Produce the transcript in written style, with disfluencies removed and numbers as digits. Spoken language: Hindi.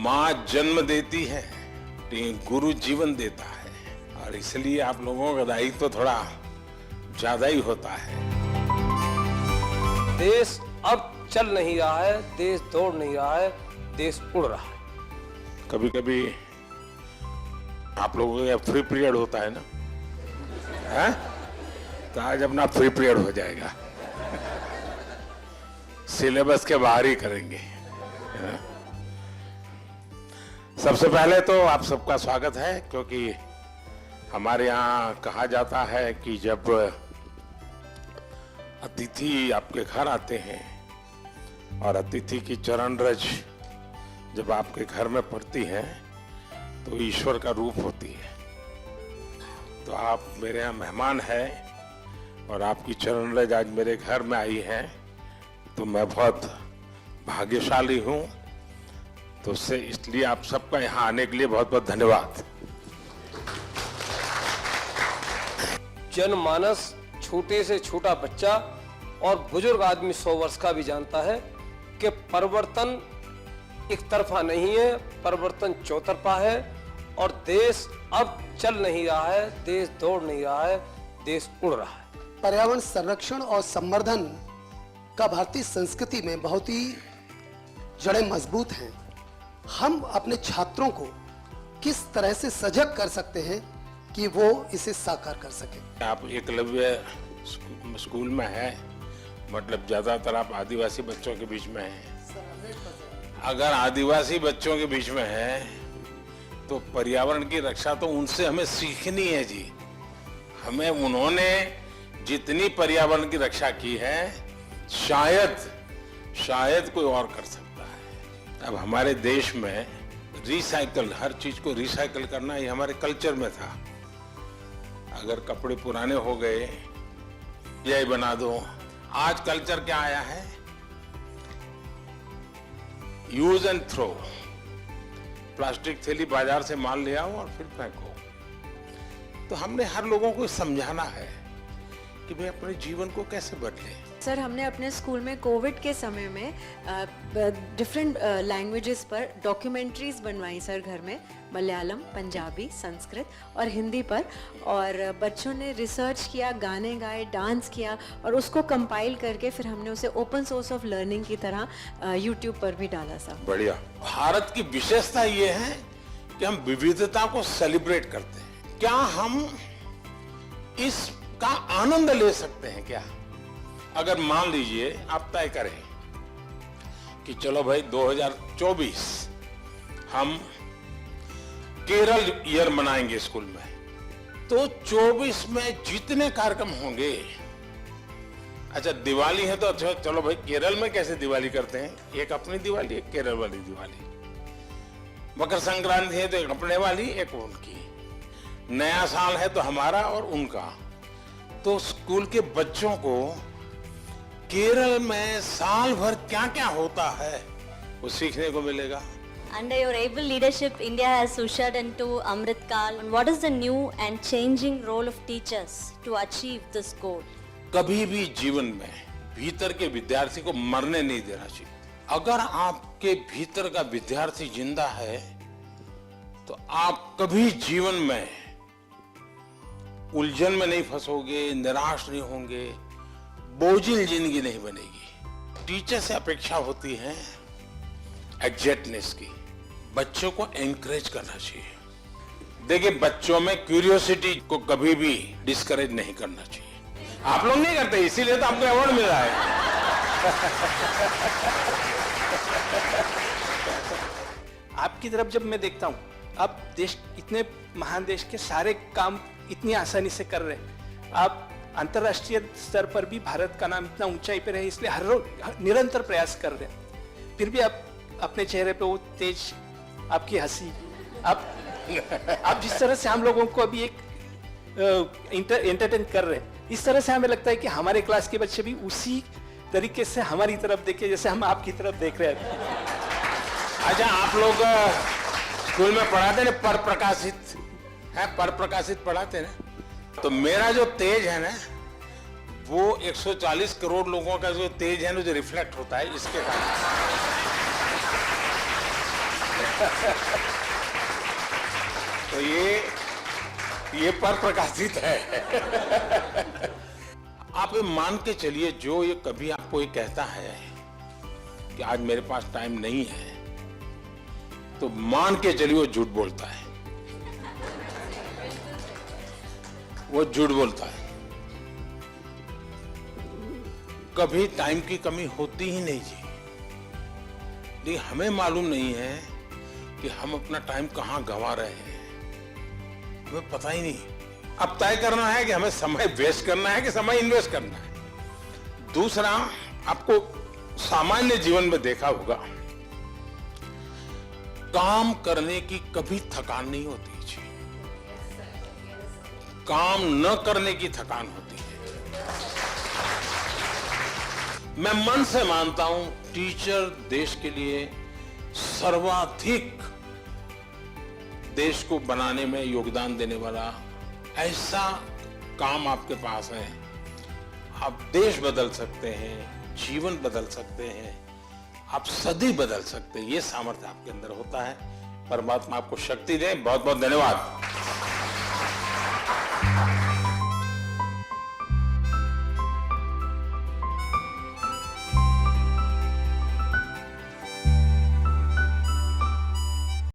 माँ जन्म देती है, लेकिन गुरु जीवन देता है, और इसलिए आप लोगों का दायित्व तो थोड़ा ज्यादा ही होता है। देश अब चल नहीं रहा है, देश दौड़ नहीं रहा है, देश उड़ रहा है। कभी कभी आप लोगों का फ्री पीरियड होता है ना, है? तो आज अपना फ्री पीरियड हो जाएगा, सिलेबस के बाहर ही करेंगे। सबसे पहले तो आप सबका स्वागत है, क्योंकि हमारे यहाँ कहा जाता है कि जब अतिथि आपके घर आते हैं और अतिथि की चरण रज जब आपके घर में पड़ती है तो ईश्वर का रूप होती है। तो आप मेरे यहाँ मेहमान हैं और आपकी चरण रज आज मेरे घर में आई है, तो मैं बहुत भाग्यशाली हूँ। तो उससे इसलिए आप सबका यहाँ आने के लिए बहुत बहुत धन्यवाद। जनमानस, छोटे से छोटा बच्चा और बुजुर्ग आदमी 100 वर्ष का भी जानता है कि परिवर्तन एक तरफा नहीं है, परिवर्तन चौतरफा है, और देश अब चल नहीं रहा है, देश दौड़ नहीं रहा है, देश उड़ रहा है। पर्यावरण संरक्षण और संवर्धन का भारतीय संस्कृति में बहुत ही जड़ें मजबूत हैं। हम अपने छात्रों को किस तरह से सजग कर सकते हैं कि वो इसे साकार कर सके? आप एकलव्य स्कूल में है, मतलब ज्यादातर आप आदिवासी बच्चों के बीच में हैं। अगर आदिवासी बच्चों के बीच में है तो पर्यावरण की रक्षा तो उनसे हमें सीखनी है जी। हमें उन्होंने जितनी पर्यावरण की रक्षा की है शायद कोई और कर सकता है। अब हमारे देश में रिसाइकल, हर चीज को रिसाइकल करना ये हमारे कल्चर में था। अगर कपड़े पुराने हो गए यही बना दो। आज कल्चर क्या आया है? Use and throw. प्लास्टिक थैली बाजार से माल ले आओ और फिर फेंको। तो हमने हर लोगों को समझाना है कि भाई अपने जीवन को कैसे बदले। सर, हमने अपने स्कूल में कोविड के समय में डिफरेंट लैंग्वेजेस पर डॉक्यूमेंट्रीज बनवाई सर घर में, मलयालम, पंजाबी, संस्कृत और हिंदी पर, और बच्चों ने रिसर्च किया, गाने गाए, डांस किया, और उसको कंपाइल करके फिर हमने उसे ओपन सोर्स ऑफ लर्निंग की तरह यूट्यूब पर भी डाला सर। बढ़िया। भारत की विशेषता ये है कि हम विविधता को सेलिब्रेट करते हैं। क्या हम इसका आनंद ले सकते हैं क्या? अगर मान लीजिए आप तय करें कि चलो भाई 2024 हम केरल ईयर मनाएंगे स्कूल में, तो 24 में जितने कार्यक्रम होंगे, अच्छा दिवाली है तो अच्छा चलो भाई केरल में कैसे दिवाली करते हैं, एक अपनी दिवाली, एक केरल वाली दिवाली। मकर संक्रांति है तो एक अपने वाली, एक उनकी। नया साल है तो हमारा और उनका। तो स्कूल के बच्चों को केरल में साल भर क्या क्या होता है वो सीखने को मिलेगा। Under your able leadership, India has ushered into Amrit Kaal. What is the new and changing role of teachers to achieve this goal? कभी भी जीवन में भीतर के विद्यार्थी को मरने नहीं देना चाहिए। अगर आपके भीतर का विद्यार्थी जिंदा है तो आप कभी जीवन में उलझन में नहीं फंसोगे, निराश नहीं होंगे, बोझिल जिंदगी नहीं बनेगी। टीचर से अपेक्षा होती है एग्जैक्टनेस की। बच्चों को एनकरेज करना चाहिए। देखिए, बच्चों में क्यूरियोसिटी को कभी भी डिस्करेज नहीं करना चाहिए। आप लोग नहीं करते, इसीलिए तो आपको अवार्ड मिल रहा है। आपकी तरफ जब मैं देखता हूँ, आप देश, इतने महान देश के सारे काम इतनी आसानी से कर रहे हैं। आप अंतर्राष्ट्रीय स्तर पर भी भारत का नाम इतना ऊंचाई पे रहे, इसलिए हर रोज निरंतर प्रयास कर रहे हैं। फिर भी आप अपने चेहरे पे वो तेज, आपकी हंसी, आप जिस तरह से हम लोगों को अभी एक एंटरटेन कर रहे हैं, इस तरह से हमें लगता है कि हमारे क्लास के बच्चे भी उसी तरीके से हमारी तरफ देखे जैसे हम आपकी तरफ देख रहे हैं। अच्छा, आप लोग स्कूल में पढ़ाते ना पर प्रकाशित है, पर प्रकाशित पढ़ाते ना, तो मेरा जो तेज है ना वो 140 करोड़ लोगों का जो तेज है ना, जो रिफ्लेक्ट होता है इसके कारण। तो ये पर प्रकाशित है। आप ये मान के चलिए, जो ये कभी आपको ये कहता है कि आज मेरे पास टाइम नहीं है, तो मान के चलिए वो झूठ बोलता है। वो झूठ बोलता है। कभी टाइम की कमी होती ही नहीं जी। लेकिन हमें मालूम नहीं है कि हम अपना टाइम कहां गंवा रहे हैं, हमें पता ही नहीं। अब तय करना है कि हमें समय वेस्ट करना है कि समय इन्वेस्ट करना है। दूसरा, आपको सामान्य जीवन में देखा होगा, काम करने की कभी थकान नहीं होती जी, काम न करने की थकान होती है। मैं मन से मानता हूं, टीचर देश के लिए सर्वाधिक देश को बनाने में योगदान देने वाला ऐसा काम आपके पास है। आप देश बदल सकते हैं, जीवन बदल सकते हैं, आप सदी बदल सकते हैं। ये सामर्थ्य आपके अंदर होता है। परमात्मा आपको शक्ति दे। बहुत बहुत धन्यवाद।